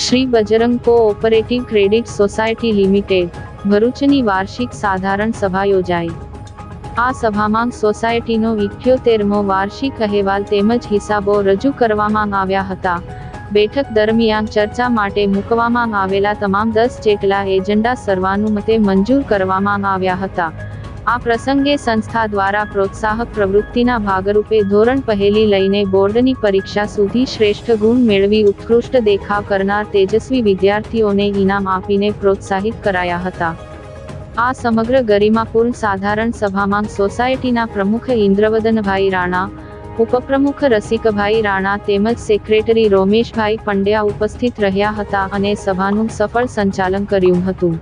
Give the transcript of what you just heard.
Shri Bajrang cooperative credit society limited ભરૂચની વાર્ષિક સાધારણ સભા યોજાઈ। આ સભામાં સોસાયટીનો 78મો વાર્ષિક અહેવાલ તેમજ હિસાબો રજૂ કરવામાં આવ્યા હતા। બેઠક દરમિયાન ચર્ચા માટે મૂકવામાં આવેલા તમામ 10 જેટલા એજન્ડા સર્વાનુમતે મંજૂર કરવામાં આવ્યા હતા। આ પ્રસંગે સંસ્થા દ્વારા પ્રોત્સાહક પ્રવૃત્તિના ભાગરૂપે ધોરણ પહેલી લઈને બોર્ડની પરીક્ષા સુધી શ્રેષ્ઠ ગુણ મેળવી ઉત્કૃષ્ટ દેખાવ કરનાર તેજસ્વી વિદ્યાર્થીઓને ઇનામ આપીને પ્રોત્સાહિત કરાયા હતા। આ સમગ્ર ગરિમાપૂર્ણ સાધારણ સભામાં સોસાયટીના પ્રમુખ ઇન્દ્રવદનભાઈ રાણા, ઉપપ્રમુખ રસિકભાઈ રાણા તેમજ સેક્રેટરી રોમેશભાઈ પંડ્યા ઉપસ્થિત રહ્યા હતા અને સભાનું સફળ સંચાલન કર્યું હતું।